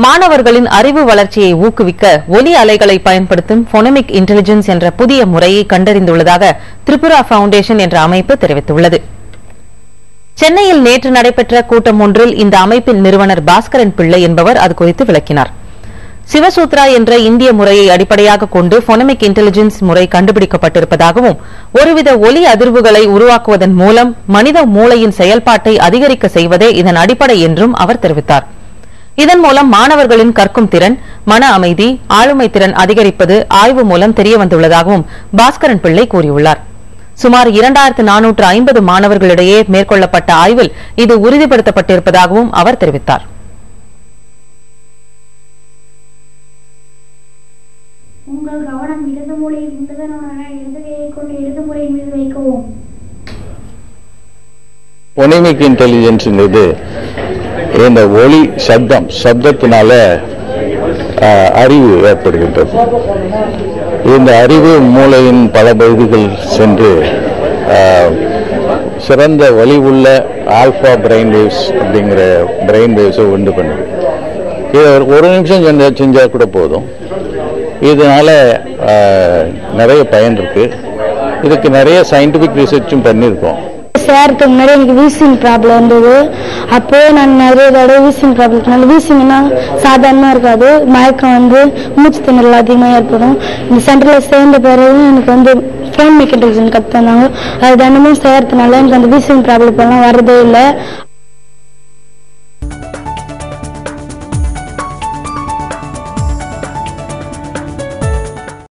மாணவர்களின் அறிவு வளர்ச்சியை ஊக்குவிக்க ஒலி அலைகளை பயன்படுத்தும் போனமிக் இன்டெலிஜென்ஸ் என்ற புதிய முறையை கண்டறிந்துள்ளதாக திரிபுரா பவுண்டேஷன் என்ற அமைப்பு தெரிவித்துள்ளது. சென்னையில் நேற்று நடைபெற்ற கூட்டம் ஒன்றில் இந்த அமைப்பின் நிறுவனர் பாஸ்கரன் பிள்ளை என்பவர் அது குறித்து விளக்கினார். சிவசூத்ரா என்ற இந்திய முறையை அடிப்படையாக கொண்டு போனமிக் இன்டெலிஜென்ஸ் முறை கண்டுபிடிக்கப்பட்டிருப்பதாகவும் ஒருவித ஒலி அதிர்வுகளை உருவாக்குவதன் மூலம் மனித மூளையின் செயல்பாட்டை அதிகரிக்க செய்வதே இதன் அடிப்படை என்றும் அவர் தெரிவித்தார். இதன் மூலம் மாணவர்களின் கற்கும் திறன், மன அமைதி, ஆளுமை திறன் அதிகரிப்பது ஆய்வு மூலம் தெரியவந்துள்ளதாகவும் பாஸ்கரன் பிள்ளை கூறியுள்ளார். சுமார் 2450 மாணவர்களிடையே மேற்கொள்ளப்பட்ட ஆய்வில் இது உறுதிப்படுத்தப்பட்டிருப்பதாகவும் அவர் தெரிவித்தார். உங்கள் கவனம் இடது மூலையில் இருந்ததனான இடது கையை கொண்டு இடது மூலையின் மீது வைக்கவும். போனமிக் இன்டெலிஜென்ஸ் இந்த ஒலி சப்தத்தினால அறிவு ஏற்படுகின்றது. இந்த அறிவு மூளையின் பல பகுதிகள் சென்று சிறந்த ஒலி உள்ள ஆல்பா பிரெயின் வேவ்ஸ் அப்படிங்கிற பிரெயின் வேவ்ஸை உண்டு பண்ணுது. இது ஒரு நிமிஷம் செஞ்சா கூட போதும். இதனால நிறைய பயன் இருக்கு. இதுக்கு நிறைய சயின்டிபிக் ரிசர்ச்சும் பண்ணியிருக்கோம். சேர்த்துக்கு முன்னாடி எனக்கு வீசிங் ப்ராப்ளம் இருந்தது. அப்போ நான் நிறைய தடவை வீசிங் ப்ராப்ளம், வீசிங்னா சாதாரணமாக இருக்காது, மயக்கம் மூச்சு திணறல் அதிகமாக ஏற்படும். இந்த சென்டரில் சேர்ந்த பிறகு எனக்கு ஃபோன் மெக்கனிசம் கற்றுனாங்க. அது தினமும் செய்யறதுனால எனக்கு அந்த வீசிங் ப்ராப்ளம் எல்லாம் வரதே இல்லை.